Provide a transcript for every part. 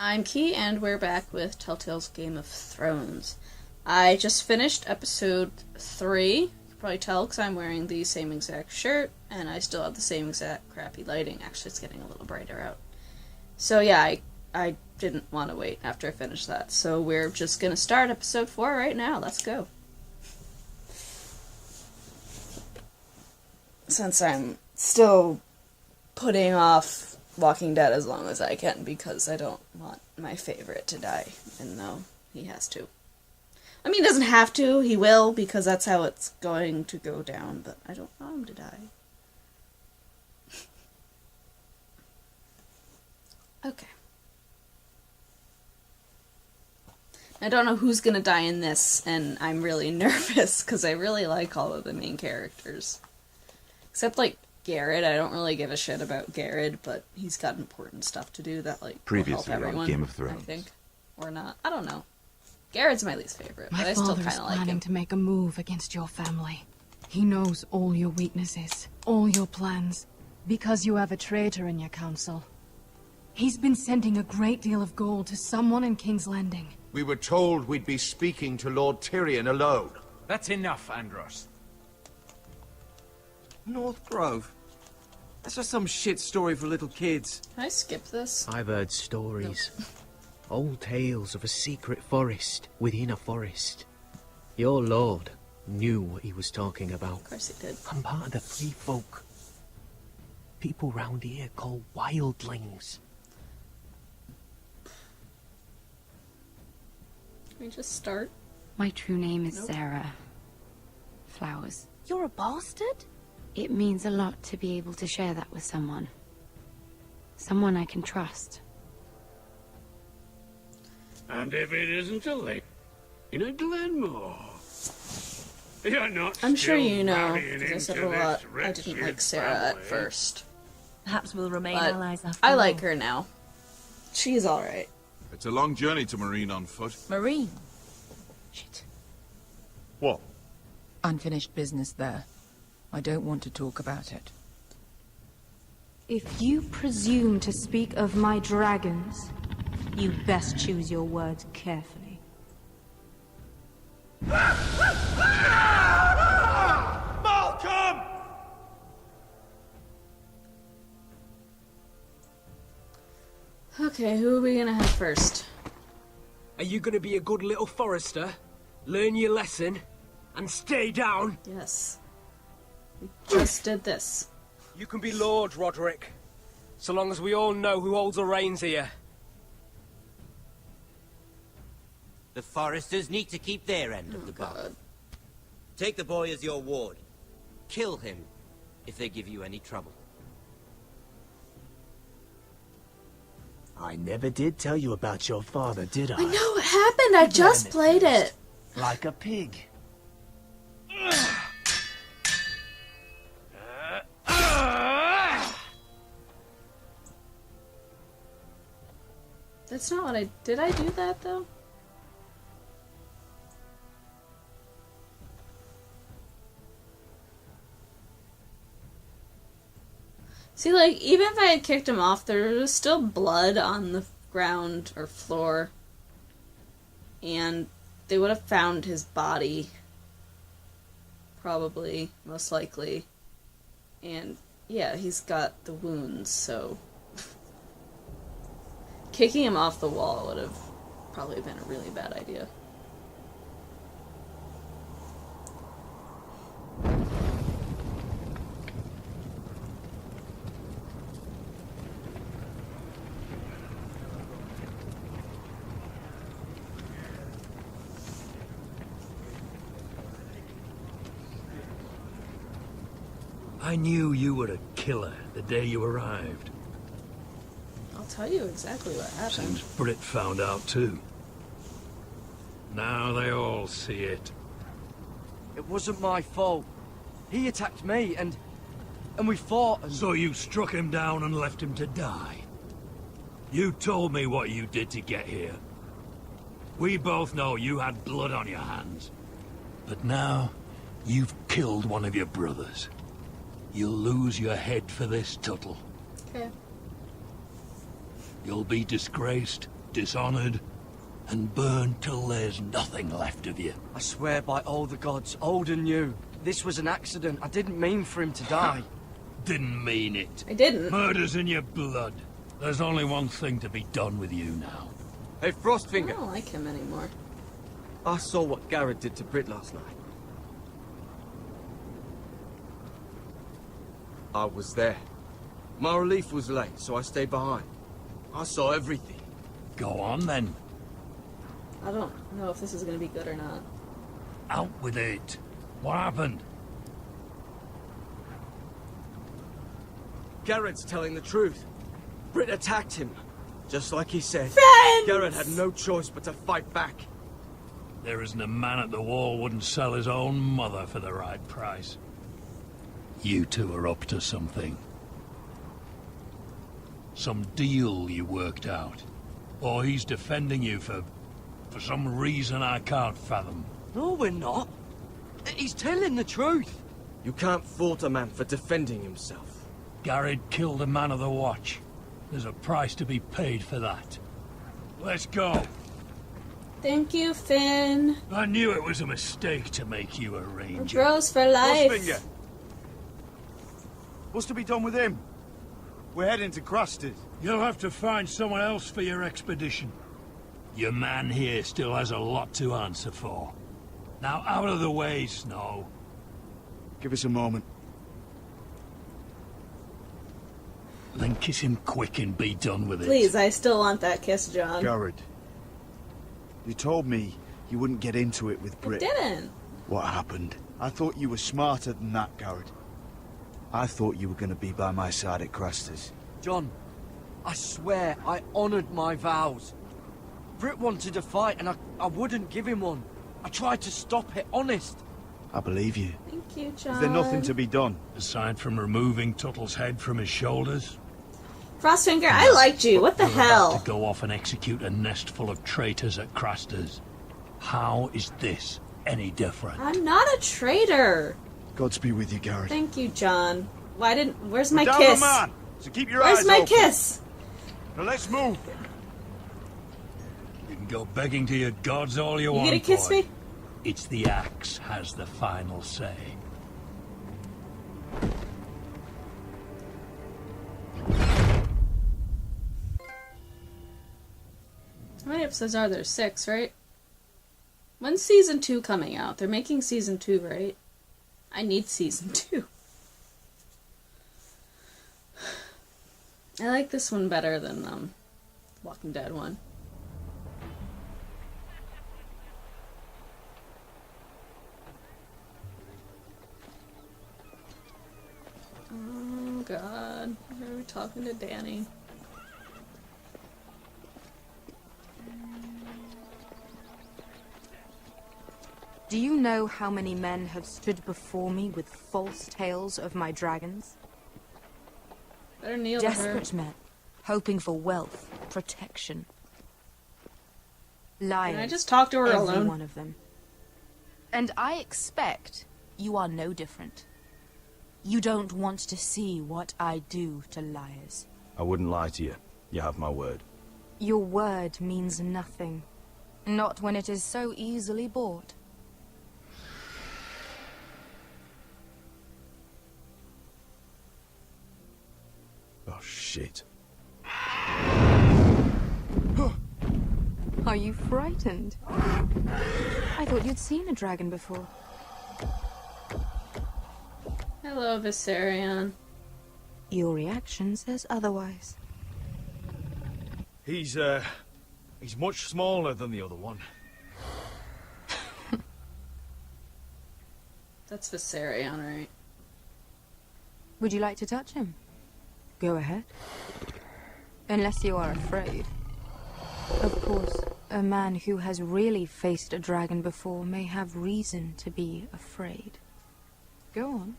I'm Key, and we're back with Telltale's Game of Thrones. I just finished episode 3. You can probably tell because I'm wearing the same exact shirt, and I still have the same exact crappy lighting. Actually, it's getting a little brighter out. So yeah, I didn't want to wait after I finished that. So we're just going to start episode 4 right now. Let's go. Since I'm still putting off Walking Dead as long as I can because I don't want my favorite to die, even though he has to. I mean, he doesn't have to, he will, because that's how it's going to go down, but I don't want him to die. Okay. I don't know who's gonna die in this, and I'm really nervous, because I really like all of the main characters. Except, like, Garrett. I don't really give a shit about Garrett, but he's got important stuff to do that, like, will help everyone, on Game of Thrones. I think. Or not. I don't know. Garrett's my least favorite, but I still kind of like him. My father is planning to make a move against your family. He knows all your weaknesses, all your plans, because you have a traitor in your council. He's been sending a great deal of gold to someone in King's Landing. We were told we'd be speaking to Lord Tyrion alone. That's enough, Andros. North Grove? That's just some shit story for little kids. Can I skip this? I've heard stories. Old tales of a secret forest within a forest. Your lord knew what he was talking about. Of course he did. I'm part of the free folk. People round here call wildlings. Can we just start? My true name is Sarah Flowers. You're a bastard? It means a lot to be able to share that with someone. Someone I can trust. And if it isn't too late, in a Glenmore, you're not. I'm sure you know, because I said a lot. I didn't like Sarah at first. Perhaps we'll remain But allies after I all. like her now. She's alright. It's a long journey to Marine on foot. Marine. Shit. What? Unfinished business there. I don't want to talk about it. If you presume to speak of my dragons, you best choose your words carefully. Malcolm! Okay, who are we gonna have first? Are you gonna be a good little forester? Learn your lesson? And stay down? Yes. We just did this. You can be Lord, Roderick. So long as we all know who holds the reins here. The foresters need to keep their end of the bargain. Take the boy as your ward. Kill him if they give you any trouble. I never did tell you about your father, did I? I know what happened. I just played it. Like a pig. That's not what I... Did I do that, though? See, like, even if I had kicked him off, there was still blood on the ground or floor. And they would have found his body. Probably, most likely. And, yeah, he's got the wounds, so... Kicking him off the wall would have probably been a really bad idea. I knew you were a killer the day you arrived. I'll tell you exactly what happened. Seems Britt found out too. Now they all see it. It wasn't my fault. He attacked me, and we fought, and... So you struck him down and left him to die? You told me what you did to get here. We both know you had blood on your hands. But now, you've killed one of your brothers. You'll lose your head for this, Tuttle. Okay. You'll be disgraced dishonored, and burned till there's nothing left of you. I swear by all the gods, old and new, this was an accident. I didn't mean for him to die. Didn't mean it. I didn't. Murder's in your blood. There's only one thing to be done with you now. Hey, I Frostfinger. don't like him anymore. I saw what Garrett did to Britt last night. I was there. My relief was late, so I stayed behind. I saw everything. Go on, then. I don't know if this is going to be good or not. Out with it. What happened? Garrett's telling the truth. Britt attacked him, just like he said. Friends! Garrett had no choice but to fight back. There isn't a man at the wall wouldn't sell his own mother for the right price. You two are up to something. Some deal you worked out. Or he's defending you for some reason I can't fathom. No, we're not. He's telling the truth. You can't fault a man for defending himself. Garrett killed a man of the watch. There's a price to be paid for that. Let's go. Thank you, Finn. I knew it was a mistake to make you a We're ranger. bros for life. Frostfinger. What's to be done with him? We're heading to Crusted. You'll have to find someone else for your expedition. Your man here still has a lot to answer for. Now out of the way, Snow. Give us a moment. Then kiss him quick and be done with it. Please, I still want that kiss, John. Garrett, you told me you wouldn't get into it with I Britt. didn't. What happened? I thought you were smarter than that, Garrett. I thought you were going to be by my side at Craster's. John, I swear I honored my vows. Britt wanted to fight and I wouldn't give him one. I tried to stop it, honest. I believe you. Thank you, John. Is there nothing to be done? Aside from removing Tuttle's head from his shoulders? Frostfinger, I liked you. What the You're about hell? to go off and execute a nest full of traitors at Craster's. How is this any different? I'm not a traitor. Godspeed with you, Garrett. Thank you, John. Why didn't... Where's my We're down kiss? a man, so keep your Where's eyes my open. kiss? Now let's move. You can go begging to your gods all you want. You gonna kiss boy. me? It's the axe has the final say. How many episodes are there? 6, right? When's season 2 coming out? They're making season 2, right? I need season 2. I like this one better than Walking Dead one. Oh god, why are we talking to Danny? Do you know how many men have stood before me with false tales of my dragons? Better kneel to her. Desperate men, hoping for wealth, protection. Liars. Can I just talk to her every alone? one of them. And I expect you are no different. You don't want to see what I do to liars. I wouldn't lie to you. You have my word. Your word means nothing. Not when it is so easily bought. Oh, shit. Are you frightened? I thought you'd seen a dragon before. Hello, Viserion. Your reaction says otherwise. He's much smaller than the other one. That's Viserion, right? Would you like to touch him? Go ahead. Unless you are afraid. Of course, a man who has really faced a dragon before may have reason to be afraid. Go on.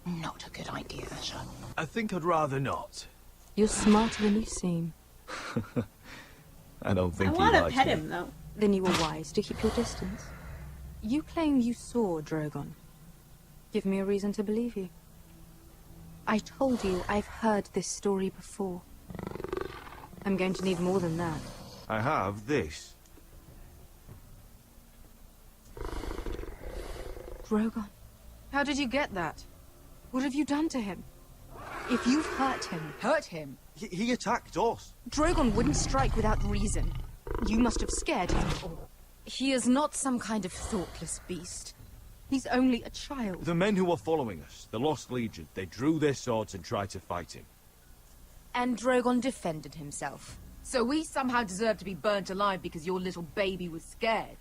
Not a good idea, son. I think I'd rather not. You're smarter than you seem. I don't I think he want to likes pet me. him, though. Then you were wise to keep your distance. You claim you saw Drogon. Give me a reason to believe you. I told you I've heard this story before. I'm going to need more than that. I have this. Drogon, how did you get that? What have you done to him? If you've hurt him... Hurt him? He attacked us. Drogon wouldn't strike without reason. You must have scared him. He is not some kind of thoughtless beast. He's only a child. The men who were following us, the Lost Legion, they drew their swords and tried to fight him. And Drogon defended himself. So we somehow deserve to be burnt alive because your little baby was scared?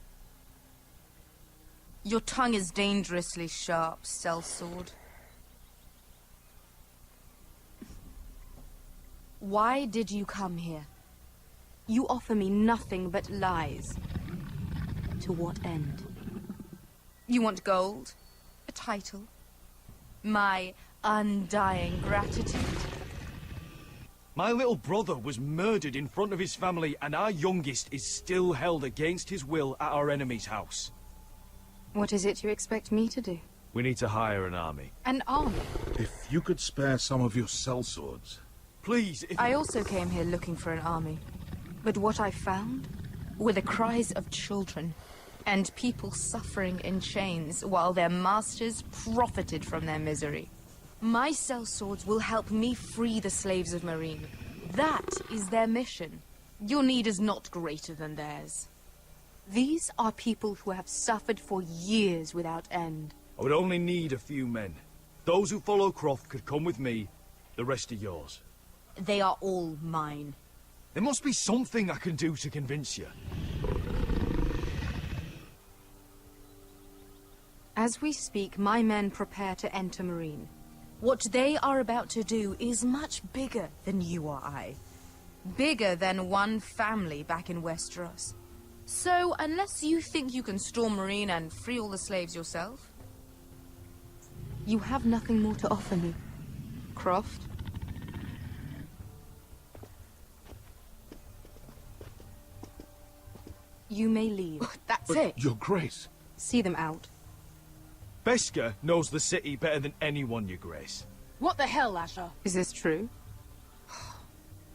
Your tongue is dangerously sharp, sellsword. Why did you come here? You offer me nothing but lies. To what end? You want gold? A title? My undying gratitude? My little brother was murdered in front of his family, and our youngest is still held against his will at our enemy's house. What is it you expect me to do? We need to hire an army. An army? If you could spare some of your sellswords. Please, I also came here looking for an army. But what I found were the cries of children and people suffering in chains while their masters profited from their misery. My sellswords will help me free the slaves of Marine. That is their mission. Your need is not greater than theirs. These are people who have suffered for years without end. I would only need a few men. Those who follow Croft could come with me, the rest are yours. They are all mine. There must be something I can do to convince you. As we speak, my men prepare to enter Marine. What they are about to do is much bigger than you or I. Bigger than one family back in Westeros. So, unless you think you can storm Marine and free all the slaves yourself, you have nothing more to offer me, Croft. You may leave. That's But it. Your Grace. See them out. Beskar knows the city better than anyone, Your Grace. What the hell, Asher? Is this true?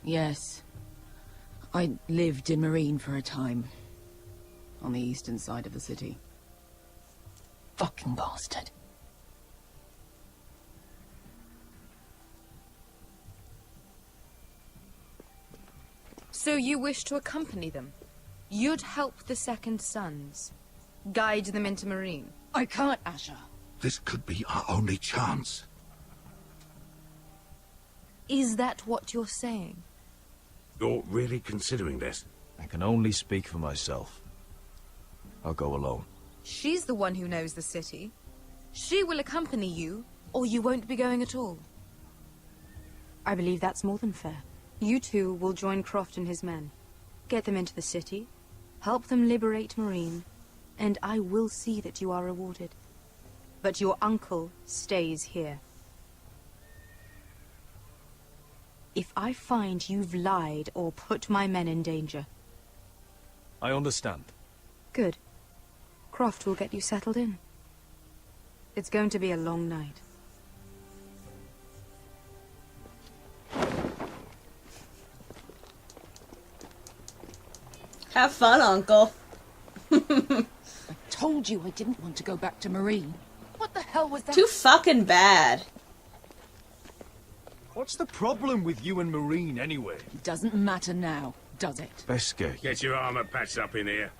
Yes. I lived in Marine for a time. On the eastern side of the city. Fucking bastard. So you wish to accompany them? You'd help the Second Sons. Guide them into Marine. I can't, Asher. This could be our only chance. Is that what you're saying? You're really considering this? I can only speak for myself. I'll go alone. She's the one who knows the city. She will accompany you, or you won't be going at all. I believe that's more than fair. You two will join Croft and his men. Get them into the city, help them liberate Marine, and I will see that you are rewarded. But your uncle stays here. If I find you've lied or put my men in danger... I understand. Good. Croft will get you settled in. It's going to be a long night. Have fun, Uncle. I told you I didn't want to go back to Marine. What the hell was that? Too fucking bad. What's the problem with you and Marine, anyway? It doesn't matter now, does it? Beskar. Get your armor patched up in here.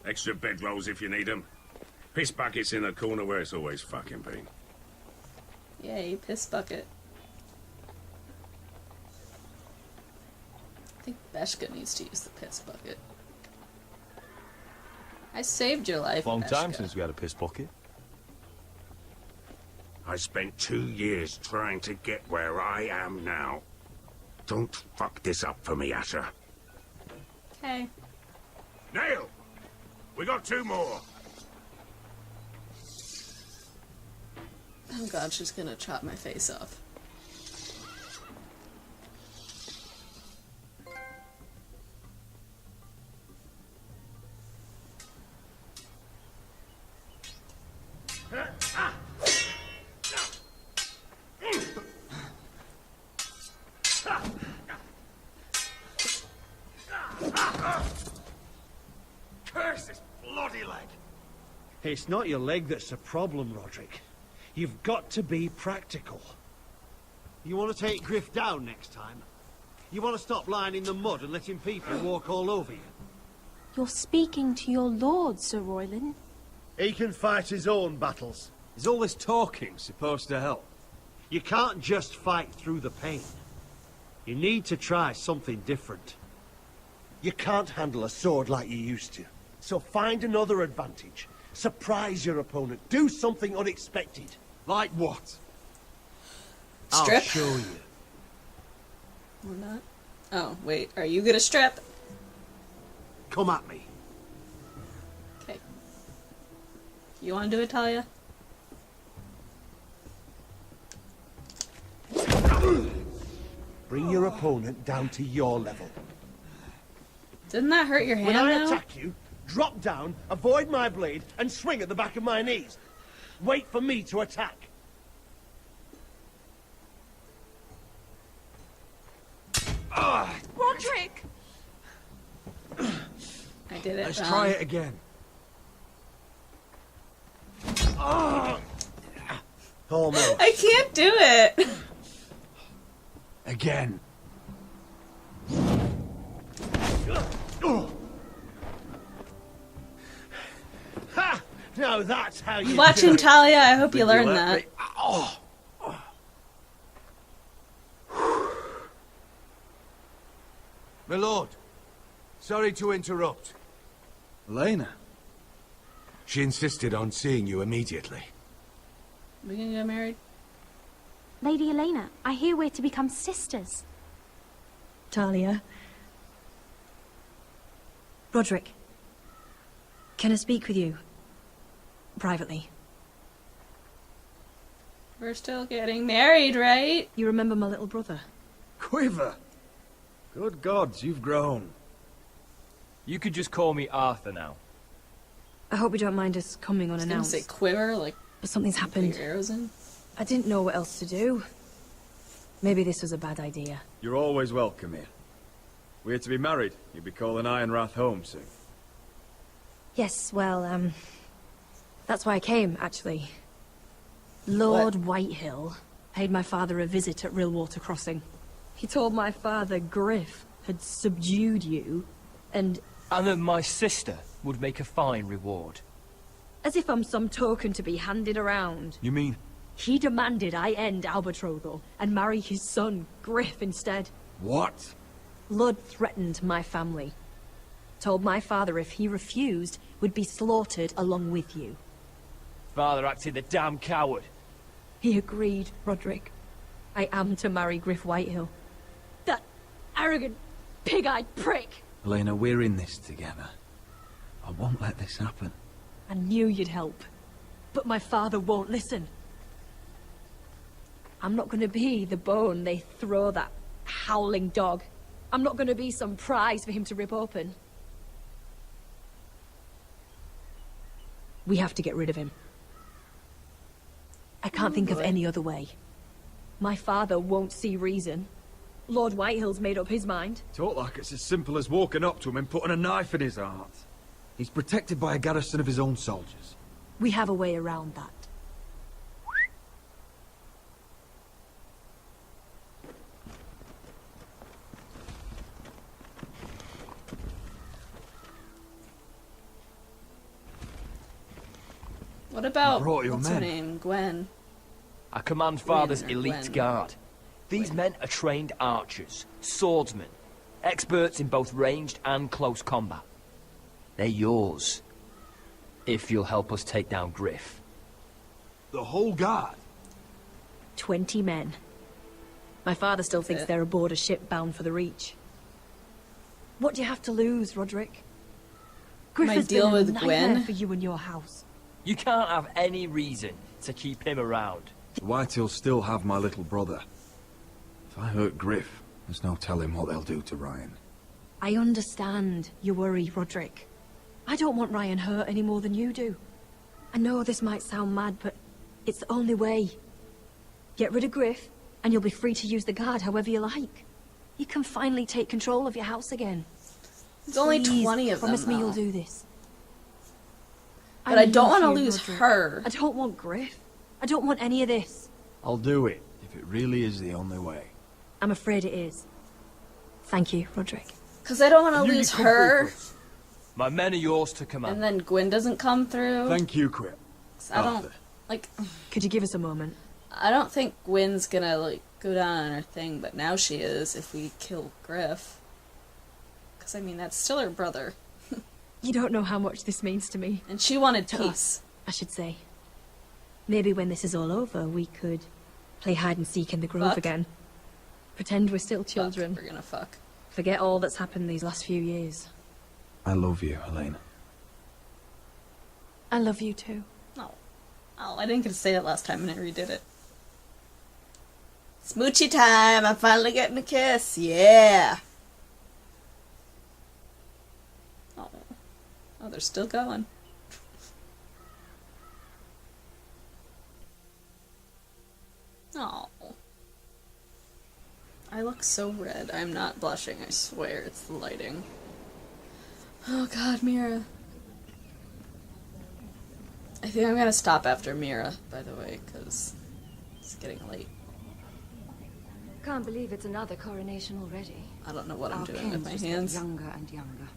Extra bedrolls if you need them. Piss buckets in the corner where it's always fucking been. Yay, piss bucket. I think Beskar needs to use the piss bucket. I saved your life, Long time Beskar. since we had a piss pocket. I spent 2 years trying to get where I am now. Don't fuck this up for me, Asher. Okay. Nail! We got 2 more. Oh god, she's gonna chop my face off. It's not your leg that's the problem, Roderick. You've got to be practical. You want to take Griff down next time? You want to stop lying in the mud and letting people walk all over you? You're speaking to your lord, Sir Royland. He can fight his own battles. Is all this talking supposed to help? You can't just fight through the pain. You need to try something different. You can't handle a sword like you used to. So find another advantage. Surprise your opponent. Do something unexpected. Like what? Strip? I'll show you. Or not? Oh, wait. Are you gonna strip? Come at me. Okay. You wanna do it, Talia? Bring your opponent down to your level. Didn't that hurt your hand, When I though? attack you, drop down, avoid my blade, and swing at the back of my knees. Wait for me to attack. Roderick! I did it. Let's try it again. Almost. I can't do it. Again. Ha! Now that's how you Watching do it. Talia, I hope you learn that. Oh. My lord, sorry to interrupt. Elena. She insisted on seeing you immediately. We gonna get married? Lady Elena, I hear we're to become sisters. Talia. Roderick. Can I speak with you? Privately. We're still getting married, right? You remember my little brother? Quiver. Good gods, you've grown. You could just call me Arthur now. I hope you don't mind us coming I was gonna unannounced. say quiver, like But something's happened. put your arrows in. I didn't know what else to do. Maybe this was a bad idea. You're always welcome here. We're to be married. You'll be calling Ironrath home soon. Yes, well, that's why I came, actually. Lord Whitehill paid my father a visit at Rillwater Crossing. He told my father Griff had subdued you, and that my sister would make a fine reward. as if I'm some token to be handed around. You mean? He demanded I end our betrothal and marry his son, Griff, instead. What? Lord threatened my family. Told my father if he refused, would be slaughtered along with you. Father acted the damn coward. He agreed, Roderick. I am to marry Griff Whitehill. That arrogant, pig-eyed prick! Elena, we're in this together. I won't let this happen. I knew you'd help. But my father won't listen. I'm not gonna be the bone they throw that howling dog. I'm not gonna be some prize for him to rip open. We have to get rid of him. I can't think of any other way. My father won't see reason. Lord Whitehill's made up his mind. Talk like it's as simple as walking up to him and putting a knife in his heart. He's protected by a garrison of his own soldiers. We have a way around that. What about, brought your what's her men. name, Gwen? I command Father's Gwen or elite Gwen? guard. These men are trained archers, swordsmen, experts in both ranged and close combat. They're yours, if you'll help us take down Griff. The whole guard? 20 men. My father still thinks they're aboard a ship bound for the Reach. What do you have to lose, Roderick? Griff My has deal been a with nightmare Gwen? for you and your house. You can't have any reason to keep him around. The Whitehills still have my little brother. If I hurt Griff, there's no telling what they'll do to Ryan. I understand your worry, Roderick. I don't want Ryan hurt any more than you do. I know this might sound mad, but it's the only way. Get rid of Griff, and you'll be free to use the guard however you like. You can finally take control of your house again. There's only Please, 20 of them, promise me though. you'll do this. But I don't love want to you, lose Roderick. her. I don't want Griff. I don't want any of this. I'll do it, if it really is the only way. I'm afraid it is. Thank you, Roderick. Because I don't want to lose her. My men are yours to command. And then Gwyn doesn't come through. Thank you, Quip. I don't, like... Could you give us a moment? I don't think Gwyn's gonna, like, go down on her thing, but now she is if we kill Griff. Because, I mean, that's still her brother. You don't know how much this means to me. And she wanted To peace. us, I should say. Maybe when this is all over, we could play hide and seek in the grove Fuck. again. Pretend we're still children. We're gonna fuck. Forget all that's happened these last few years. I love you, Elena. I love you too. No. Oh, I didn't get to say it last time and I redid it. Smoochy time! I'm finally getting a kiss! Yeah! Oh. Oh, they're still going. Oh. I look so red. I'm not blushing, I swear. It's the lighting. Oh god, Mira. I think I'm gonna stop after Mira, by the way, because it's getting late. Can't believe it's another coronation already. I don't know what I'm Our doing with kings my just get hands. younger and younger.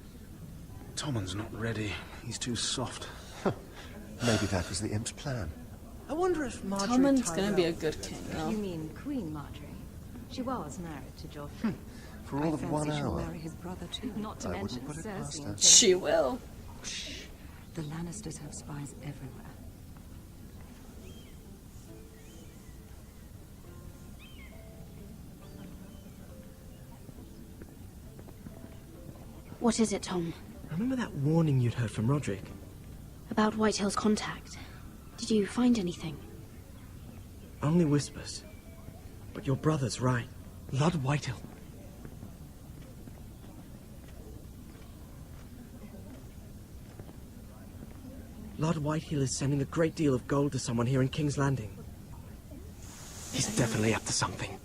Tommen's not ready. He's too soft. Maybe that was the imp's plan. I wonder if Marjorie Tommen's gonna be a good king, though. You mean Queen Marjorie? She was married to Joffrey. For all I of fancy 1 she'll hour. marry his brother too. Not to I mention wouldn't put it past Cersei her. and She will. The Lannisters have spies everywhere. What is it, Tom? Remember that warning you'd heard from Roderick? About Whitehill's contact? Did you find anything? Only whispers. But your brother's right. Lord Whitehill. Lord Whitehill is sending a great deal of gold to someone here in King's Landing. He's definitely up to something.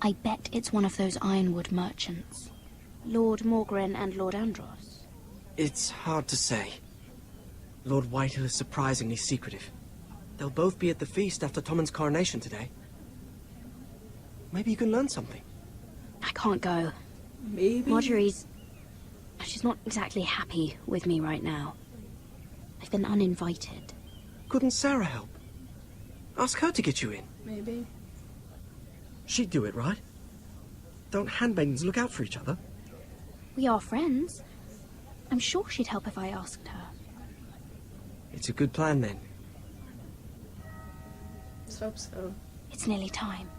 I bet it's one of those ironwood merchants. Lord Morgren and Lord Andros. It's hard to say. Lord Whitehill is surprisingly secretive. They'll both be at the feast after Tommen's coronation today. Maybe you can learn something. I can't go. Maybe. Marjorie's... She's not exactly happy with me right now. I've been uninvited. Couldn't Sarah help? Ask her to get you in. Maybe. She'd do it, right? Don't handmaidens look out for each other? We are friends. I'm sure she'd help if I asked her. It's a good plan, then. Let's hope so. It's nearly time.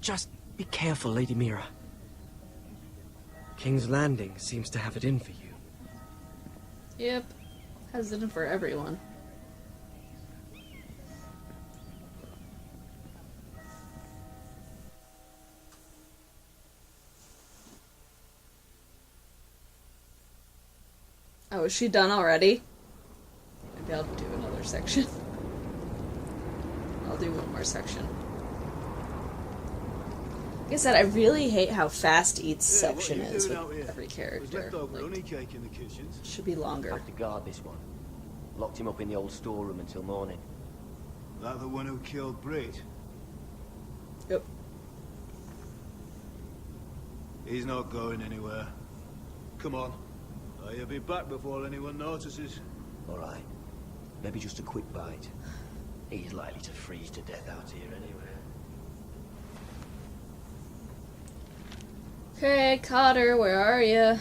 Just be careful, Lady Mira. King's Landing seems to have it in for you. Yep. Has it in for everyone. Oh, is she done already? Maybe I'll do another section. I'll do one more section. Like I said, I really hate how fast each section is with every character. Like, should be longer. Have to guard this one. Locked him up in the old storeroom until morning. That the one who killed Brit? Yep. He's not going anywhere. Come on. He'll be back before anyone notices. All right. Maybe just a quick bite. He's likely to freeze to death out here anyway. Okay, Cotter, where are you?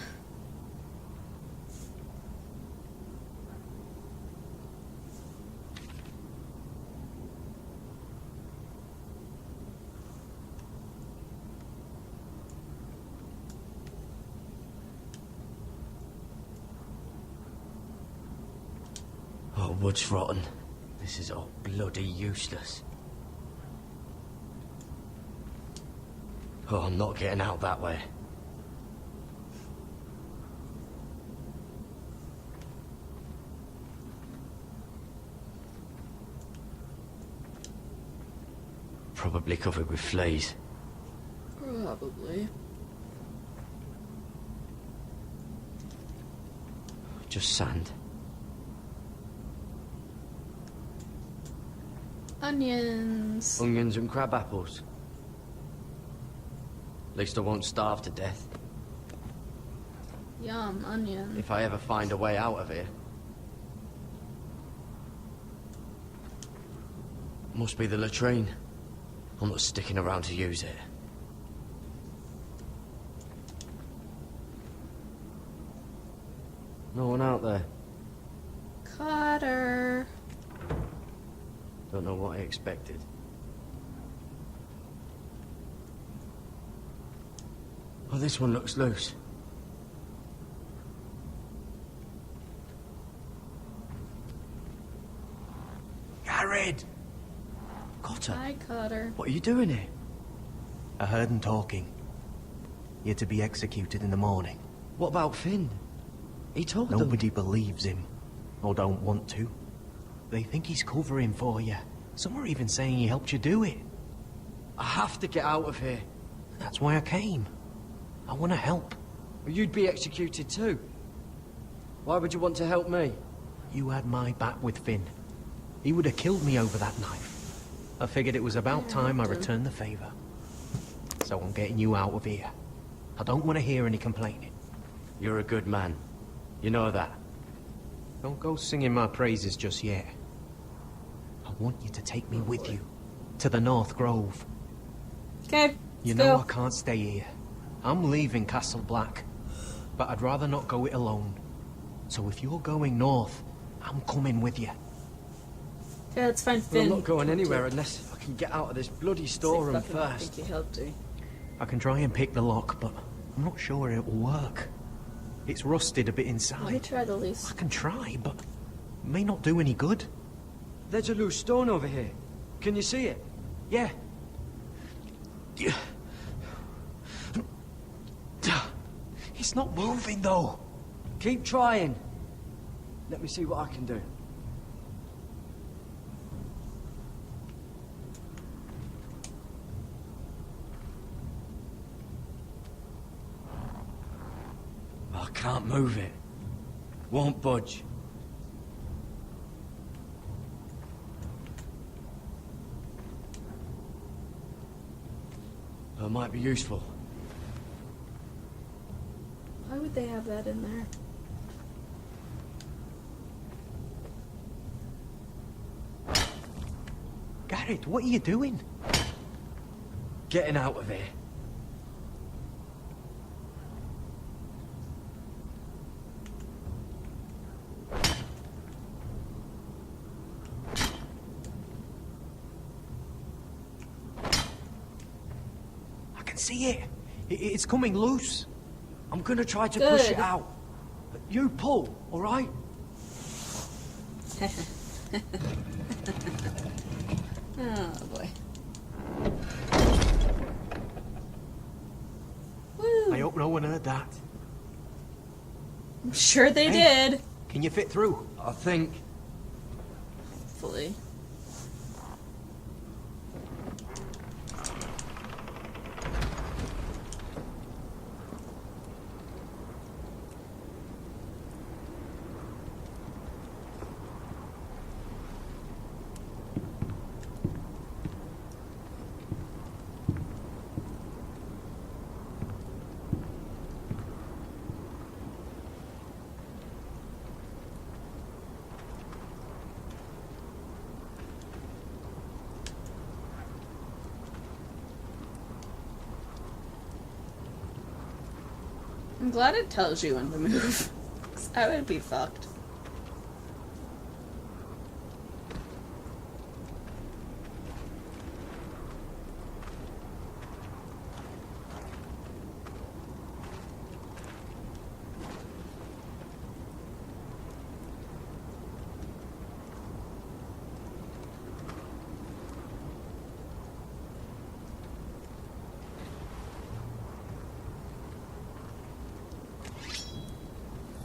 Oh, wood's rotten. This is all bloody useless. Oh, I'm not getting out that way. Probably covered with fleas. Probably. Just sand. Onions. Onions and crab apples. At least I won't starve to death. Yum, onion. If I ever find a way out of here. Must be the latrine. I'm not sticking around to use it. No one out there. Cutter. Don't know what I expected. Oh, this one looks loose. Jared! Cotter. Hi, Cutter. What are you doing here? I heard them talking. You're to be executed in the morning. What about Finn? He told them. Nobody believes him, or don't want to. They think he's covering for you. Some are even saying he helped you do it. I have to get out of here. That's why I came. I want to help. Well, you'd be executed too. Why would you want to help me? You had my back with Finn. He would have killed me over that knife. I figured it was about time I returned the favor. So I'm getting you out of here. I don't want to hear any complaining. You're a good man. You know that. Don't go singing my praises just yet. I want you to take me with you. To the North Grove. Okay, You know I can't stay here. I'm leaving Castle Black. But I'd rather not go it alone. So if you're going north, I'm coming with you. Yeah, it's fine, Finn. I'm not going anywhere unless I can get out of this bloody storeroom I first. think he helped you. I can try and pick the lock, but I'm not sure it will work. It's rusted a bit inside. Why try the least? I can try, but it may not do any good. There's a loose stone over here. Can you see it? Yeah. It's not moving, though. Keep trying. Let me see what I can do. I can't move it. Won't budge. It might be useful. Why would they have that in there? Garrett, what are you doing? Getting out of here. I can see it. It's coming loose. I'm gonna try to push it out. You pull, all right? Oh boy. Woo. I hope no one heard that. I'm sure they did. Can you fit through? I think. Hopefully. I'm glad it tells you when to move. 'Cause I would be fucked.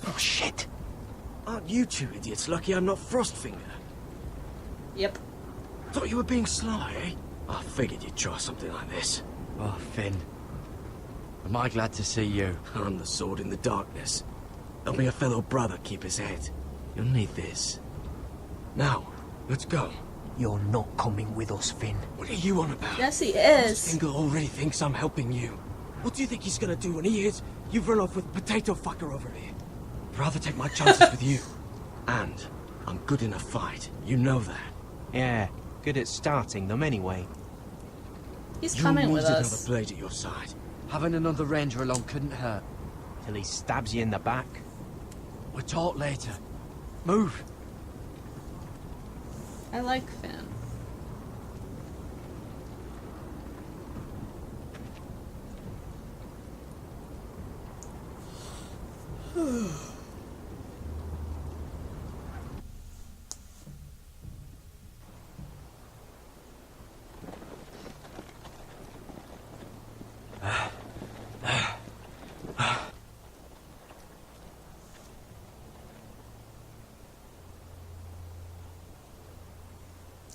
Oh, shit. Aren't you two idiots lucky I'm not Frostfinger? Yep. Thought you were being sly, eh? I figured you'd try something like this. Oh, Finn. Am I glad to see you? I'm the sword in the darkness. Helping a fellow brother keep his head. You'll need this. Now, let's go. You're not coming with us, Finn. What are you on about? Yes, he is. Fingal already thinks I'm helping you. What do you think he's gonna do when he hears you've run off with potato fucker over here? I'd rather take my chances with you. And I'm good in a fight. You know that. Yeah, good at starting them anyway. He's coming with You needed us. another blade at your side. Having another ranger along couldn't hurt. Till he stabs you in the back. We'll talk later. Move. I like Finn.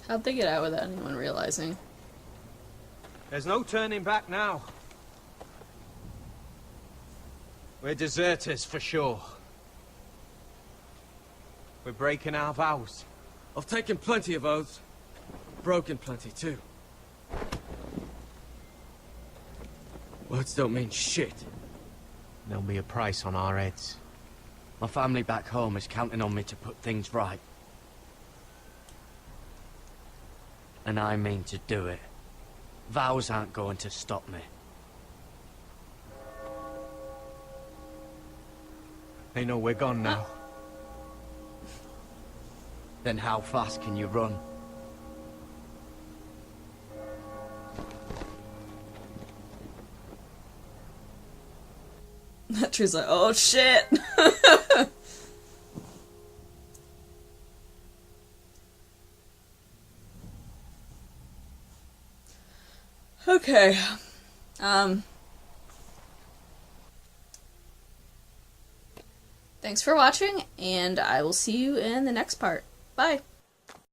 How'd they get out without anyone realizing? There's no turning back now. We're deserters for sure. We're breaking our vows. I've taken plenty of oaths. Broken plenty too. Words don't mean shit. There'll be a price on our heads. My family back home is counting on me to put things right. And I mean to do it. Vows aren't going to stop me. They know we're gone now. Then how fast can you run? That tree's like, oh shit! Okay. Thanks for watching, and I will see you in the next part. Bye!